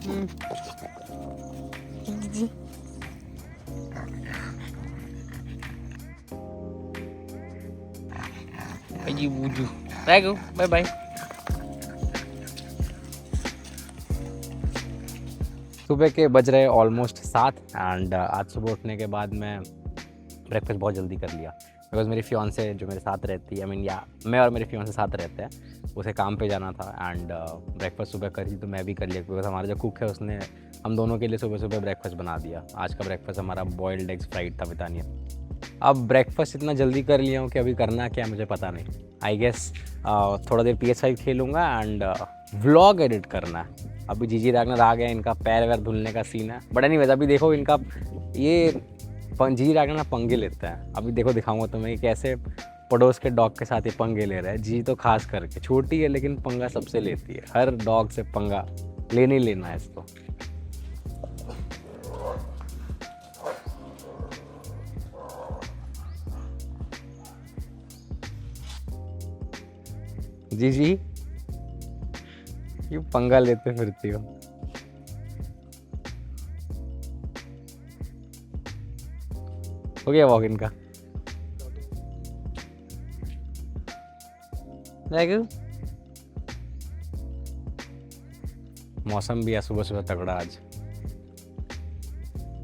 Aji buju. Ragu, bye bye. सुबह के बज रहे ऑलमोस्ट 7 एंड आज सुबह उठने के बाद मैं ब्रेकफास्ट बहुत जल्दी कर लिया बिकॉज मेरी फियांसे जो मेरे साथ रहती है मैं और मेरे फियांसे साथ रहते हैं, उसे काम पे जाना था एंड ब्रेकफास्ट सुबह करी तो मैं भी कर लिया बिकॉज हमारा जो कुक है उसने हम दोनों के लिए सुबह सुबह ब्रेकफास्ट बना दिया। आज का ब्रेकफास्ट हमारा बॉइल्ड एग्स फ्राइड था बितानिया। अब ब्रेकफास्ट इतना जल्दी कर लिया हूँ कि अभी करना क्या मुझे पता नहीं। आई गेस थोड़ा देर PS5 खेलूँगा एंड व्लॉग एडिट करना है। अभी जीजी रागनर आ गए, इनका पैर वैर धुलने का सीन है। बट एनीवेज अभी देखो इनका ये जीजी रागनर पंगे लेता है। अभी देखो दिखाऊंगा तुम्हें कैसे पड़ोस के डॉग के साथ ये पंगे ले रहा है। जी तो खास करके छोटी है लेकिन पंगा सबसे लेती है। हर डॉग से पंगा लेने ही लेना है इसको। जी क्यों पंगा लेते फिरती हो? हो गया वॉक इनका? मौसम भी है सुबह सुबह तगड़ा आज।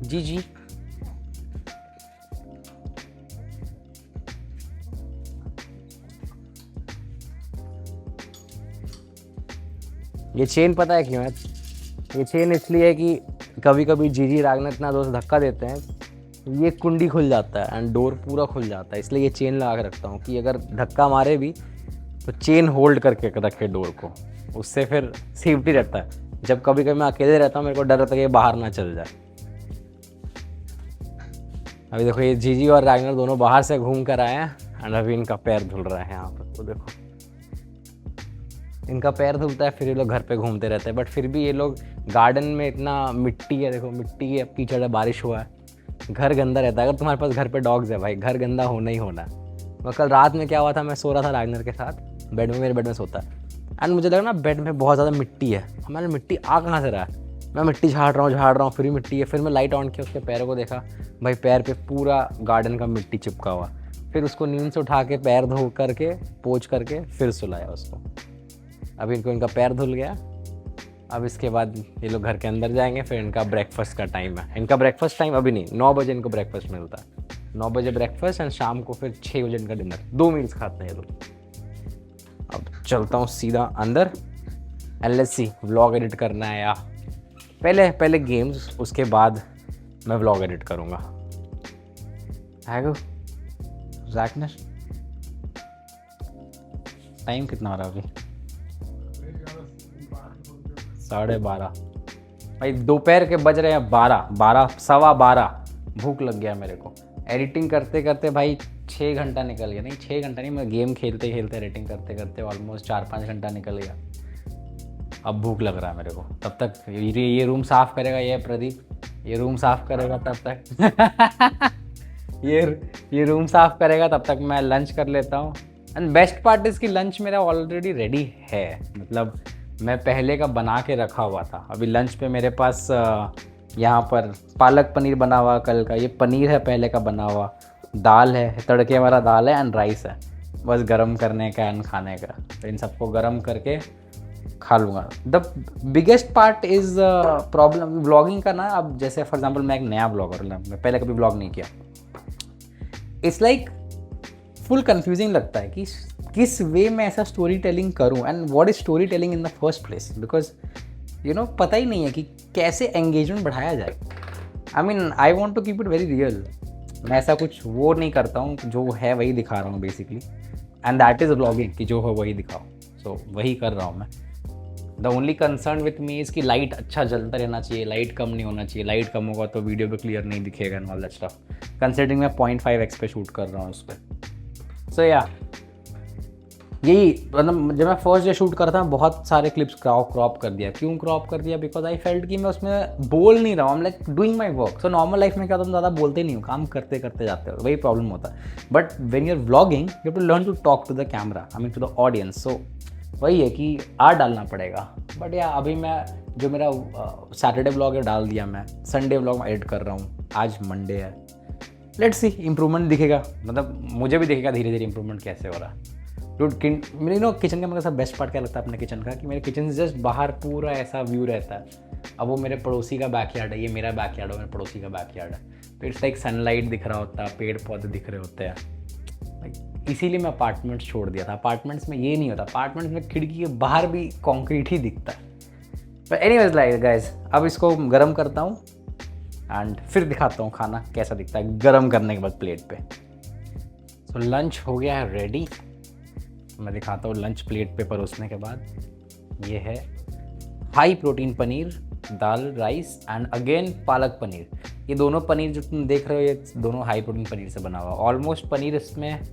जी ये चेन पता है क्यों है? ये चेन इसलिए है कि कभी कभी जीजी रागनर इतना जोर से धक्का देते हैं ये कुंडी खुल जाता है एंड डोर पूरा खुल जाता है। इसलिए ये चेन लगा के रखता हूँ कि अगर धक्का मारे भी तो चेन होल्ड करके रखे डोर को, उससे फिर सेफ्टी रहता है। जब कभी कभी मैं अकेले रहता हूँ मेरे को डर रहता है कि बाहर ना चल जाए। अभी देखो ये जीजी और रागनर दोनों बाहर से घूम कर आए हैं एंड अभी इनका पैर धुल रहा है यहाँ पर। तो देखो इनका पैर धुलता है फिर ये लोग घर पे घूमते रहते हैं। बट फिर भी ये लोग गार्डन में इतना मिट्टी है, देखो मिट्टी है, कीचड़ है, बारिश हुआ है, घर गंदा रहता है। अगर तुम्हारे पास घर पे डॉग्स है भाई घर गंदा होना ही होना है। तो कल रात में क्या हुआ था, मैं सो रहा था रागनर के साथ बेड में, मेरे बेड में सोता है एंड मुझे लगा ना बेड में बहुत ज़्यादा मिट्टी है। हमारे मिट्टी आ कहाँ से रहा है? मैं मिट्टी झाड़ रहा हूँ फिर भी मिट्टी है। फिर मैं लाइट ऑन किया, उसके पैरों को देखा, भाई पैर पे पूरा गार्डन का मिट्टी चिपका हुआ। फिर उसको नींद से उठा के पैर धो करके पोंछ करके फिर सुलाया उसको। अभी इनको इनका पैर धुल गया। अब इसके बाद ये लोग घर के अंदर जाएंगे, फिर इनका ब्रेकफास्ट का टाइम है। इनका ब्रेकफास्ट टाइम अभी नहीं, 9 बजे इनको ब्रेकफास्ट मिलता है। 9 बजे ब्रेकफास्ट एंड शाम को फिर 6 बजे इनका डिनर। 2 मील्स खाते हैं ये लोग। अब चलता हूँ सीधा अंदर and let's see vlog edit करना है या पहले गेम्स, उसके बाद मैं व्लॉग एडिट करूँगा। हैगो रागनर टाइम कितना हो रहा है अभी? 12:30 भाई। दोपहर के बज रहे हैं 12 सवा 12। भूख लग गया मेरे को। एडिटिंग करते करते भाई 6 घंटा निकल गया। नहीं 6 घंटा नहीं, मैं गेम खेलते खेलते एडिटिंग करते करते ऑलमोस्ट 4-5 घंटा निकल गया। अब भूख लग रहा है मेरे को। तब तक ये रूम साफ़ करेगा ये प्रदीप, ये रूम साफ़ करेगा तब तक ये रूम साफ़ करेगा तब तक मैं लंच कर लेता हूँ। एंड बेस्ट पार्ट इज़ कि लंच मेरा ऑलरेडी रेडी है। मतलब मैं पहले का बना के रखा हुआ था। अभी लंच पे मेरे पास यहाँ पर पालक पनीर बना हुआ कल का, ये पनीर है पहले का बना हुआ, दाल है, तड़के वाला दाल है एंड राइस है। बस गरम करने का एंड खाने का। तो इन सबको गरम करके खा लूँगा। The biggest part is problem vlogging का ना। अब जैसे फॉर एग्जांपल मैं एक नया ब्लॉगर, मैं पहले कभी ब्लॉग नहीं किया। इट्स लाइक फुल कंफ्यूजिंग लगता है कि किस वे में ऐसा स्टोरी टेलिंग करूँ and what is storytelling in the first place. Because पता ही नहीं है कि कैसे एंगेजमेंट बढ़ाया जाए। I want to keep it very real. मैं ऐसा कुछ वो नहीं करता हूँ, जो है वही दिखा रहा हूँ basically and that is vlogging कि जो हो वही दिखाओ। सो वही कर रहा हूँ मैं। The only concern with me is कि लाइट अच्छा जलता रहना चाहिए, लाइट कम नहीं होना चाहिए। लाइट कम होगा तो वीडियो पे क्लियर नहीं दिखेगा and all that stuff. Considering मैं 0.5x पे शूट कर रहा हूँ उस पर। सो या यही मतलब जब मैं फर्स्ट डे शूट कर रहा था बहुत सारे क्लिप्स क्रॉप कर दिया। क्यों क्रॉप कर दिया? बिकॉज आई फेल्ट कि मैं उसमें बोल नहीं रहा हूँ। Like doing my work. So normal life में क्या होता है, ज़्यादा बोलते नहीं हूँ, काम करते करते जाते हो, वही प्रॉब्लम होता है। But when your vlogging you have to learn to talk to the camera, to the audience. So वही है कि आज डालना पड़ेगा। बट या अभी मैं जो मेरा सैटरडे व्लॉग है डाल दिया, मैं संडे व्लॉग में एडिट कर रहा हूँ, आज मंडे है। लेट्स सी इम्प्रूवमेंट दिखेगा, मतलब मुझे भी दिखेगा धीरे धीरे इम्प्रूवमेंट कैसे हो रहा है। मेरे किचन का मेरे सब बेस्ट पार्ट क्या लगता है अपने किचन का, कि मेरे किचन से जस्ट बाहर पूरा ऐसा व्यू रहता है। अब वो मेरे पड़ोसी का बैकयार्ड है, ये मेरा बैकयार्ड है, मेरे पड़ोसी का बैकयार्ड है, तो इट्स लाइक सनलाइट दिख रहा होता है, पेड़ पौधे दिख रहे होते हैं। इसीलिए मैं अपार्टमेंट्स छोड़ दिया था। अपार्टमेंट्स में ये नहीं होता, अपार्टमेंट्स में खिड़की के बाहर भी कंक्रीट ही दिखता है। बट एनीवेज लाइक गाइस, अब इसको गर्म करता हूँ एंड फिर दिखाता हूँ खाना कैसा दिखता है गर्म करने के बाद प्लेट पे। सो लंच हो गया है रेडी, मैं दिखाता हूँ लंच प्लेट पे परोसने के बाद। ये है high protein paneer, dal, rice and again palak paneer. ये दोनों पनीर जो तुम देख रहे हो ये दोनों हाई प्रोटीन पनीर से बना हुआ। ऑलमोस्ट पनीर इसमें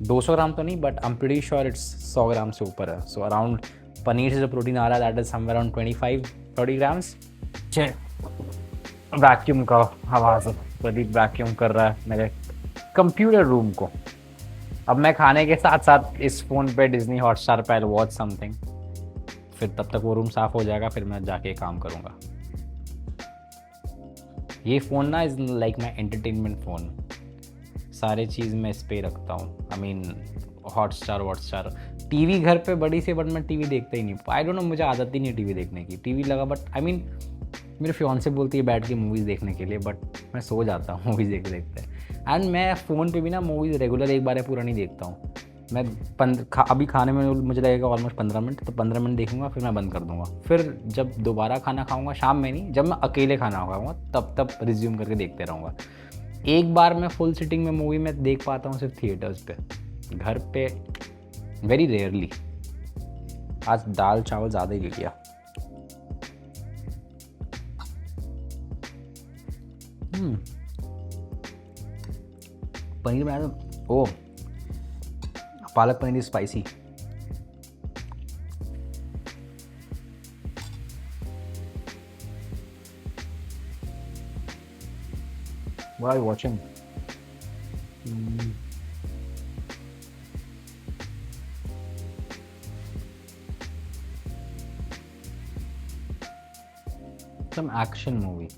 200 ग्राम तो नहीं, but I am pretty sure it's 100 ग्राम से ऊपर है। सो अराउंड पनीर से जो प्रोटीन आ रहा है that is somewhere around 25-30 grams. Vacuum का आवाज़, प्रदीप वैक्यूम कर रहा है मेरे कंप्यूटर रूम को। अब मैं खाने के साथ साथ इस फ़ोन पे डिज्नी हॉटस्टार पे आई वॉच समथिंग, फिर तब तक वो रूम साफ़ हो जाएगा, फिर मैं जाके काम करूँगा। ये फ़ोन ना is like my entertainment phone, सारे चीज़ मैं इस पे रखता हूँ। आई मीन हॉटस्टार टीवी घर पे बड़ी से, बट मैं टीवी देखता ही नहीं। आई डोंट नो, मुझे आदत ही नहीं टीवी देखने की। टीवी लगा बट आई मीन मेरे फियांसे बोलती है बैठ के मूवीज़ देखने के लिए, बट मैं सो जाता हूँ मूवीज़ देखते देखते। एंड मैं फ़ोन पे भी ना मूवीज़ रेगुलर एक बार पूरा नहीं देखता हूँ। मैं अभी खाने में मुझे लगेगा ऑलमोस्ट 15 मिनट, तो 15 मिनट देखूंगा फिर मैं बंद कर दूंगा। फिर जब दोबारा खाना खाऊंगा, शाम में नहीं, जब मैं अकेले खाना खाऊंगा तब रिज्यूम करके देखते रहूँगा। एक बार मैं फुल सिटिंग में मूवी में देख पाता हूँ सिर्फ थिएटर्स पे, घर पे वेरी रेयरली। आज दाल चावल ज़्यादा ही ले लिया। पनीर बनाया तो ओ palak paneer spicy. What are you watching? Some action movie.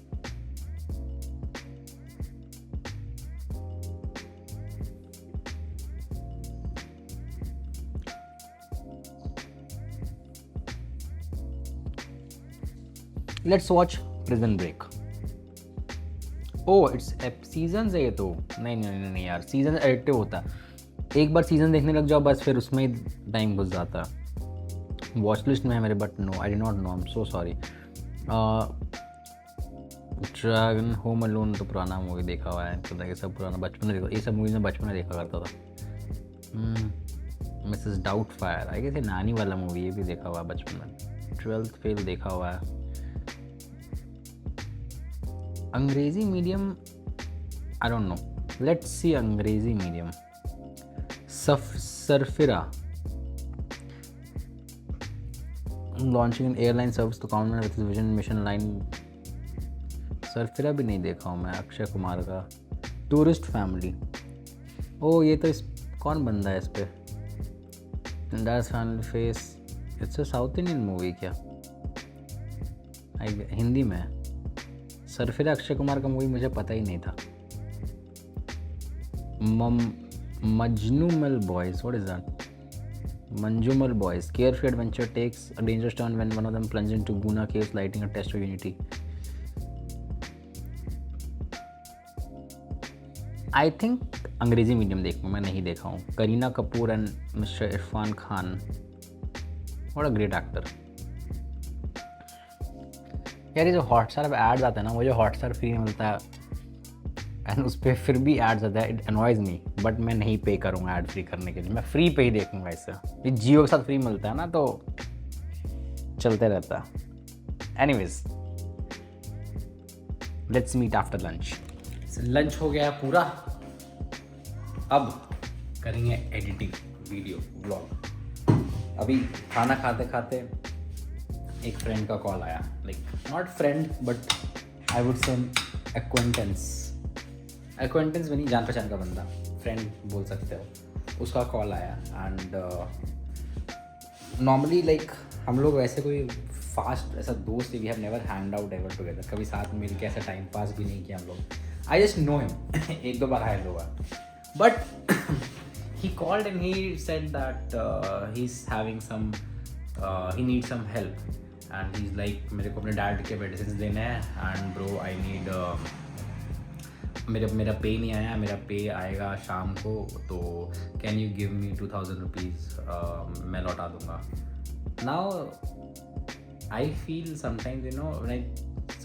Let's watch Prison Break. Oh it's season है ये तो। नहीं यार, सीजन एडिक्टिव होता है। एक बार सीजन देखने लग जाओ बस फिर उसमें ही टाइम घुस जाता है। वॉच लिस्ट में है मेरे, but no I did not know, I am so sorry. Dragon, Home Alone तो पुराना मूवी देखा हुआ है, तो ये सब पुराना बचपन में देखा, ये सब मूवीज में बचपन में देखा करता था। मिसेस डाउटफायर आई गेस नानी वाला मूवी, ये भी देखा हुआ है बचपन में। 12th फेल देखा हुआ है। Angrezi medium I don't know, let's see Angrezi medium. Sarfira launching in airline service to count with vision mission line. Sarfira भी नहीं देखा हूँ मैं, अक्षय कुमार का। टूरिस्ट फैमिली, ओ ये तो कौन बंदा है इस पे? Family face, it's a south Indian movie क्या? हिंदी में। सरफिरा अक्षय कुमार का मूवी मुझे पता ही नहीं था। Manjummel boys, what is that? Manjummel boys, carefree adventure takes a dangerous turn when one of them plunges into Guna caves, lighting a test of unity. I think अंग्रेजी medium देखूँ, मैं नहीं देखा हूँ। Kareena Kapoor and mister Irfan Khan, what a great actor. यार ये जो Hotstar पे एड्स आते हैं ना, मुझे हॉटस्टार फ्री में मिलता है एंड उस पर फिर भी एड्स आता है, इट अनॉयज मी, बट मैं नहीं पे करूँगा ऐड फ्री करने के लिए, मैं फ्री पे ही देखूँगा इससे। ये जियो के साथ फ्री मिलता है ना तो चलते रहता है। Anyways let's meet after lunch. Lunch हो गया है पूरा, अब करेंगे एडिटिंग वीडियो ब्लॉग। अभी खाना खाते खाते एक फ्रेंड का कॉल आया, like not friend but I would say acquaintance भी नहीं, जान पहचान का बंदा, फ्रेंड बोल सकते हो। उसका कॉल आया एंड नॉर्मली लाइक हम लोग वैसे कोई फास्ट ऐसा दोस्त है, we have never hang out ever together, कभी साथ में मिल के ऐसा टाइम पास भी नहीं किया हम लोग। आई जस्ट नो हिम एक दो बार आए लोग, but he called and he said that he's having some he needs some help and he's like मेरे को अपने डैड के मेडिसिन देने हैं एंड ब्रो आई नीड मेरा पे नहीं आया, मेरा पे आएगा शाम को, तो can you give me 2000 rupees, मैं लौटा दूंगा। Now I feel sometimes you know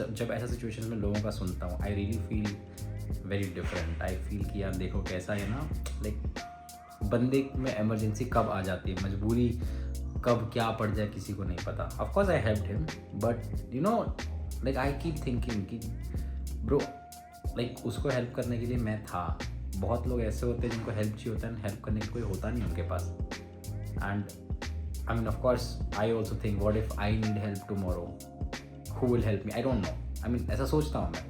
जब ऐसा सिचुएशन में लोगों का सुनता हूँ, I really feel very different. I feel कि यार देखो कैसा है ना, लाइक बंदे में इमरजेंसी कब आ जाती है, मजबूरी कब क्या पड़ जाए किसी को नहीं पता। Of course I helped him, but you know like I keep thinking कि ब्रो लाइक उसको हेल्प करने के लिए मैं था। बहुत लोग ऐसे होते हैं जिनको हेल्प चाहिए होता है, हेल्प करने का कोई होता नहीं उनके पास। And I mean of course I also think what if I need help tomorrow, who will help me, I don't know. I mean ऐसा सोचता हूँ मैं।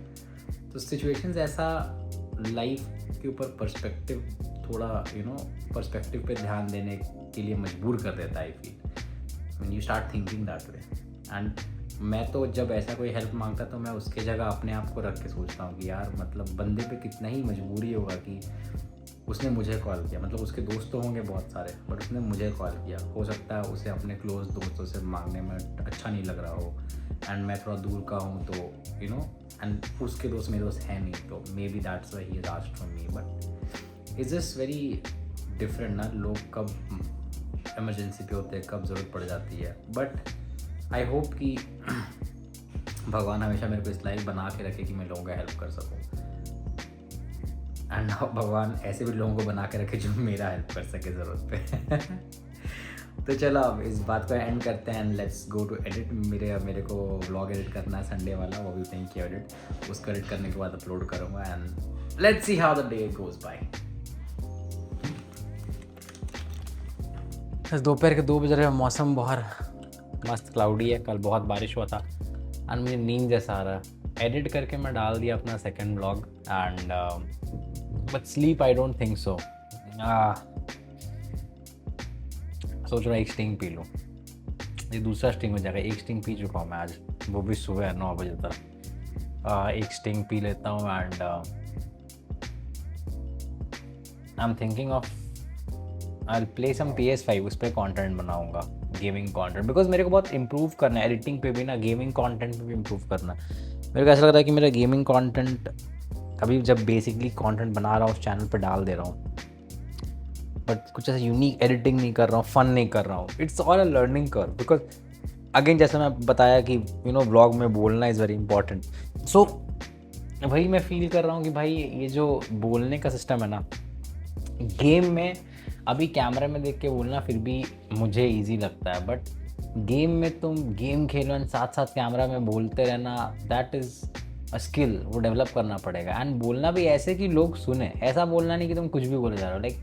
तो सिचुएशंस ऐसा लाइफ के ऊपर पर्सपेक्टिव थोड़ा पर्सपेक्टिव पे ध्यान देने के लिए मजबूर कर देता है। I feel when you start thinking that way. And मैं तो जब ऐसा कोई हेल्प मांगता तो मैं उसके जगह अपने आप को रख के सोचता हूँ कि यार मतलब बंदे पे कितना ही मजबूरी होगा कि उसने मुझे कॉल किया। मतलब उसके दोस्त तो होंगे बहुत सारे, बट उसने मुझे कॉल किया। हो सकता है उसे अपने क्लोज दोस्तों से मांगने में अच्छा नहीं लग रहा हो, एंड मैं थोड़ा दूर का हूँ, तो यू नो एंड उसके दोस्त मेरे दोस्त हैं नहीं, तो may be that's why he has asked from me. But it's just very different ना, लोग कब इमरजेंसी पे होते हैं, कब ज़रूरत पड़ जाती है। बट आई होप कि भगवान हमेशा मेरे को इस लाइफ बना के रखे कि मैं लोगों का हेल्प कर सकूँ, एंड भगवान ऐसे भी लोगों को बना के रखे जो मेरा हेल्प कर सके ज़रूरत पे। तो चलो अब इस बात को एंड करते हैं and let's go to edit. मेरे को व्लॉग एडिट करना है संडे वाला, वो भी नहीं किया एडिट। उसको एडिट करने के बाद अपलोड करूँगा and let's see how the day goes bye. दोपहर के 2 बज रहे हैं, मौसम बाहर मस्त क्लाउडी है, कल बहुत बारिश हुआ था एंड मुझे नींद जैसा आ रहा है। एडिट करके मैं डाल दिया अपना second vlog and but sleep I don't think so. सोच रहा एक स्टिंग पी लूँ, ये दूसरा स्टिंग हो जाएगा। एक स्टिंग पी चुका हूँ मैं आज, वो भी सुबह 9 बजे तक। एक स्टिंग पी लेता हूँ and I am thinking of I play some PS5, उस पर कॉन्टेंट बनाऊँगा, गेमिंग कंटेंट, बिकॉज मेरे को बहुत इंप्रूव करना है एडिटिंग पे भी ना, गेमिंग कंटेंट पे भी इंप्रूव करना है। मेरे को ऐसा लग रहा है कि मेरा गेमिंग कंटेंट अभी जब बेसिकली कंटेंट बना रहा हूँ उस चैनल पे डाल दे रहा हूँ, बट कुछ ऐसा यूनिक एडिटिंग नहीं कर रहा हूँ, फन नहीं कर रहा हूँ। It's all a learning curve, because again जैसे मैं बताया कि यू नो व्लॉग में बोलना इज़ वेरी इंपॉर्टेंट। सो वही मैं फील कर रहा हूँ कि भाई ये जो बोलने का सिस्टम है ना गेम में, अभी कैमरे में देख के बोलना फिर भी मुझे इजी लगता है, बट गेम में तुम गेम खेलो एंड साथ साथ कैमरा में बोलते रहना, दैट इज़ अ स्किल, वो डेवलप करना पड़ेगा। एंड बोलना भी ऐसे कि लोग सुने, ऐसा बोलना नहीं कि तुम कुछ भी बोले जा रहे हो, like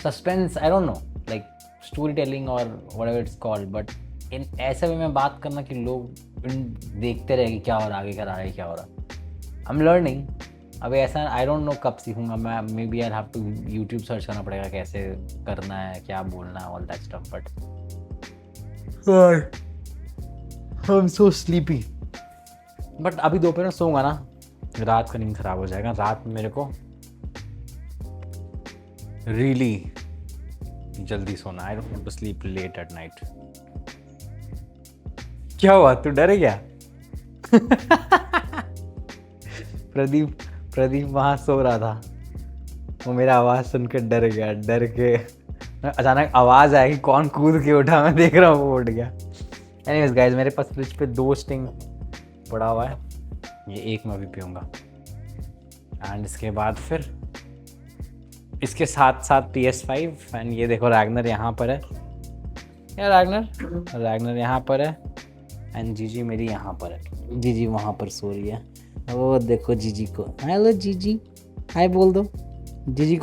suspense, I don't know, like storytelling और whatever it's called, but in ऐसे वे में बात करना कि लोग देखते रहे कि क्या हो रहा है, आगे क्या रहा है, क्या हो रहा है। I am learning. अभी ऐसा आई डोंट नो कब सीखूंगा मैं, maybe I have to YouTube search करना पड़ेगा कैसे करना है, क्या बोलना है, all that stuff. But I am so sleepy. But अभी दोपहर में सोऊंगा ना, रात का नींद खराब हो जाएगा। रात में मेरे को रियली जल्दी सोना, I don't want to sleep late at night. क्या हुआ, तू डर गया? प्रदीप वहाँ सो रहा था, वो मेरा आवाज़ सुन के डर गया। डर के अचानक आवाज़ आई, कौन कूद के उठा, मैं देख रहा हूँ वो उठ गया। एनीवेज गाइस, मेरे पास फ्रिज पे 2 स्टिंग पड़ा हुआ है, ये एक मैं भी पीऊँगा एंड इसके बाद फिर इसके साथ साथ PS5 एंड ये देखो रैगनर यहाँ पर है। या रैगनर यहाँ पर है एंड जीजी मेरी यहाँ पर है। जीजी वहाँ पर सो रही है, वो देखो जीजी को, हेलो जीजी, हाय बोल दो। जीजी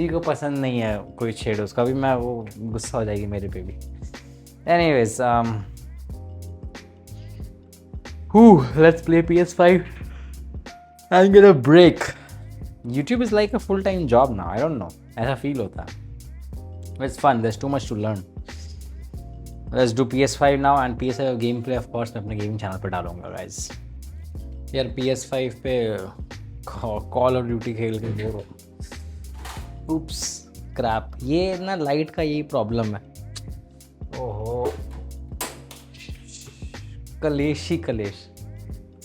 को पसंद नहीं है कोई छेड़ उसका भी, मैं वो गुस्सा हो जाएगी मेरे पे भी। Anyways let's play PS5 and get a break. YouTube is like a full-time job now, I don't know, ऐसा फील होता है। It's fun, there's too much to learn. Let's do PS5 now and PS5 game play of course मैं अपने gaming channel पे डालूंगा guys. यार PS5 पे call of duty खेल के बोर हो। उप्स क्रैप, ये ना लाइट का यही प्रॉब्लम है। ओहो कलेश ही कलेश,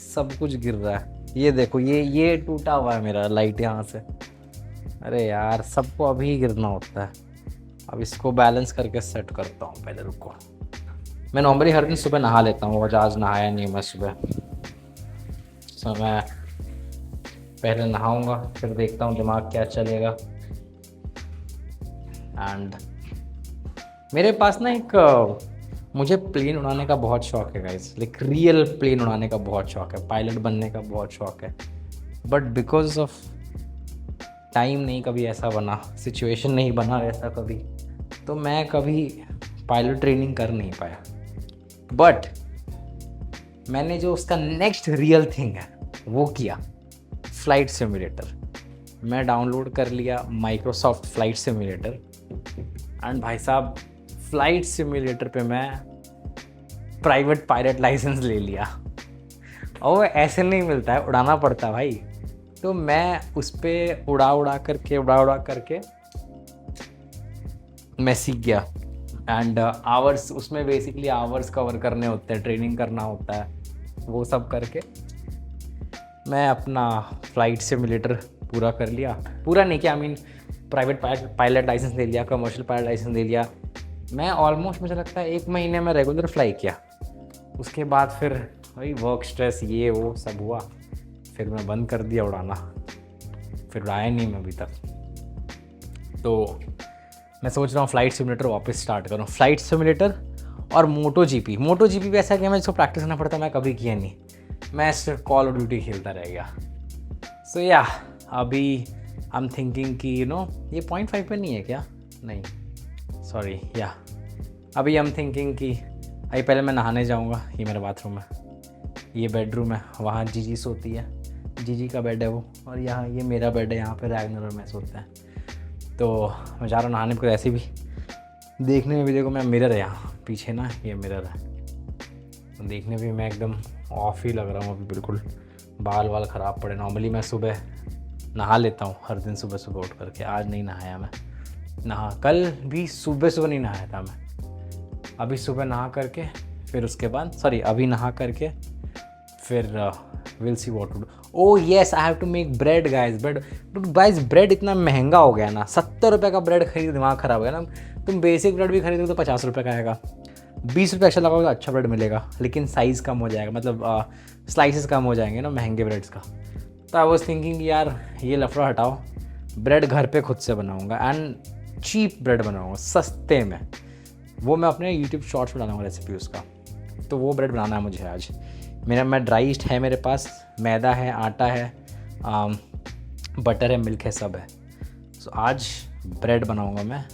सब कुछ गिर रहा है। ये देखो ये टूटा हुआ है मेरा लाइट यहाँ से। अरे यार सबको अभी ही गिरना होता है। अब इसको बैलेंस करके सेट करता हूँ, पहले रुको। मैं नॉर्मली हर दिन सुबह नहा लेता हूँ, आज नहाया नहीं मैं सुबह। सो मैं पहले नहाऊंगा, फिर देखता हूँ दिमाग क्या चलेगा। एंड मेरे पास ना एक मुझे प्लेन उड़ाने का बहुत शौक है गाइस, लाइक रियल प्लेन उड़ाने का बहुत शौक है, पायलट बनने का बहुत शौक है। बट बिकॉज ऑफ टाइम नहीं कभी ऐसा बना, सिचुएशन नहीं बना ऐसा कभी, तो मैं कभी पायलट ट्रेनिंग कर नहीं पाया। बट मैंने जो उसका नेक्स्ट रियल थिंग है वो किया, फ़्लाइट सिमुलेटर। मैं डाउनलोड कर लिया माइक्रोसॉफ्ट फ़्लाइट सिमुलेटर एंड भाई साहब फ़्लाइट सिमुलेटर पे मैं प्राइवेट पायलट लाइसेंस ले लिया। और वो ऐसे नहीं मिलता है, उड़ाना पड़ता है भाई। तो मैं उस पर उड़ा करके मैं सीख गया। एंड आवर्स उसमें बेसिकली आवर्स कवर करने होते हैं, ट्रेनिंग करना होता है, वो सब करके मैं अपना फ़्लाइट सिमुलेटर पूरा कर लिया। पूरा नहीं किया, I mean private pilot licence ले लिया, कमर्शियल पायलट लाइसेंस ले लिया। मैं ऑलमोस्ट मुझे लगता है 1 महीने में रेगुलर फ्लाई किया। उसके बाद फिर वही वर्क स्ट्रेस ये वो सब हुआ, फिर मैं बंद कर दिया उड़ाना, फिर उड़ाया नहीं मैं अभी तक। तो मैं सोच रहा हूँ फ़्लाइट सिमुलेटर वापस स्टार्ट करूँ। फ़्लाइट सिमुलेटर और मोटो जीपी भी ऐसा कि मैं इसको प्रैक्टिस करना पड़ता, मैं कभी किया नहीं, मैं सिर्फ कॉल ऑफ ड्यूटी खेलता रह गया। सो या अभी आई एम थिंकिंग कि ये 0.5 पे नहीं है क्या? नहीं सॉरी, या अभी आई एम थिंकिंग कि अभी पहले मैं नहाने जाऊँगा। ये मेरा बाथरूम है, ये बेडरूम है, वहाँ जीजी सोती है, जीजी का बेड है वो, और यहाँ ये मेरा बेड है, यहाँ पे रैगनर और मैं सोते हैं। तो मैं जा रहा हूँ नहाने को। ऐसे भी देखने में भी देखो, मैं मिरर है यहाँ पीछे ना, ये मिरर है, तो देखने भी मैं एकदम ऑफ ही लग रहा हूँ अभी, बिल्कुल बाल वाल ख़राब पड़े। नॉर्मली मैं सुबह नहा लेता हूँ हर दिन सुबह सुबह उठ करके, आज नहीं नहाया मैं। कल भी सुबह नहीं नहाया था मैं, अभी सुबह नहा करके फिर उसके बाद अभी नहा करके फिर will see what to do. Oh yes, I have to make bread guys. Bread इतना महंगा हो गया ना, 70 रुपये का ब्रेड खरीद दिमाग ख़राब हो गया ना। तुम बेसिक ब्रेड भी खरीदोगे तो 50 रुपये का आएगा, 20 रुपये एक्स्ट्रा लगाओगे तो अच्छा ब्रेड मिलेगा, लेकिन साइज़ कम हो जाएगा, मतलब स्लाइसेस कम हो जाएंगे ना महंगे ब्रेड्स का। तो आई वॉज थिंकिंग यार ये लफड़ा हटाओ, ब्रेड घर पे खुद से बनाऊँगा एंड चीप ब्रेड बनाऊँगा सस्ते में। वो मैं अपने यूट्यूब शॉर्ट्स में डालूँगा रेसिपी उसका। तो वो ब्रेड बनाना है मुझे आज। मैं ड्राई ईस्ट है मेरे पास, मैदा है, आटा है, बटर है, मिल्क है, सब है। सो आज ब्रेड बनाऊँगा मैं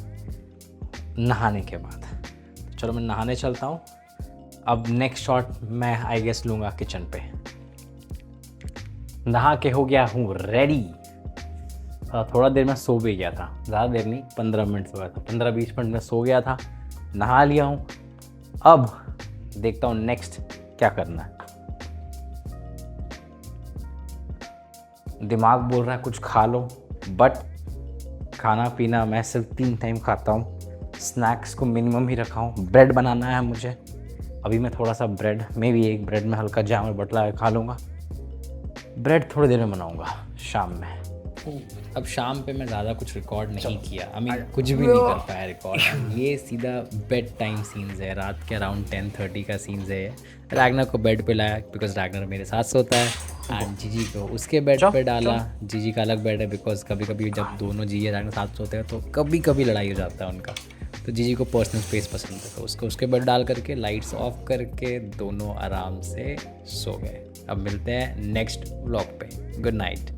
नहाने के बाद। चलो मैं नहाने चलता हूँ। अब नेक्स्ट शॉट मैं आई गेस लूँगा किचन पे। नहा के हो गया हूँ रेडी। थोड़ा देर में सो भी गया था, ज़्यादा देर नहीं, 15 मिनट सो गया था, 15-20 मिनट में सो गया था, नहा लिया हूँ। अब देखता हूँ नेक्स्ट क्या करना है। दिमाग बोल रहा है कुछ खा लो, बट खाना पीना मैं सिर्फ 3 टाइम खाता हूँ, स्नैक्स को मिनिमम ही रखा हूँ। ब्रेड बनाना है मुझे, अभी मैं थोड़ा सा ब्रेड में भी एक ब्रेड में हल्का जाम और बटला खा लूँगा। ब्रेड थोड़ी देर में बनाऊँगा शाम में। अब शाम पे मैं ज़्यादा कुछ रिकॉर्ड नहीं किया, कुछ भी नहीं कर पाया रिकॉर्ड। ये सीधा बेड टाइम सीन्स है, रात के अराउंड 10:30 का सीन्स है। रैगनर को बेड पे लाया बिकॉज रैगनर मेरे साथ सोता है, एंड जीजी को उसके बेड पे डाला। जीजी का अलग बेड है बिकॉज कभी कभी जब दोनों जीजी रैगनर साथ सोते हैं तो कभी कभी लड़ाई हो जाता है उनका, तो जीजी को पर्सनल स्पेस पसंद है, तो उसको उसके बेड डाल करके लाइट्स ऑफ करके दोनों आराम से सो गए। अब मिलते हैं नेक्स्ट व्लॉग पे। Good night.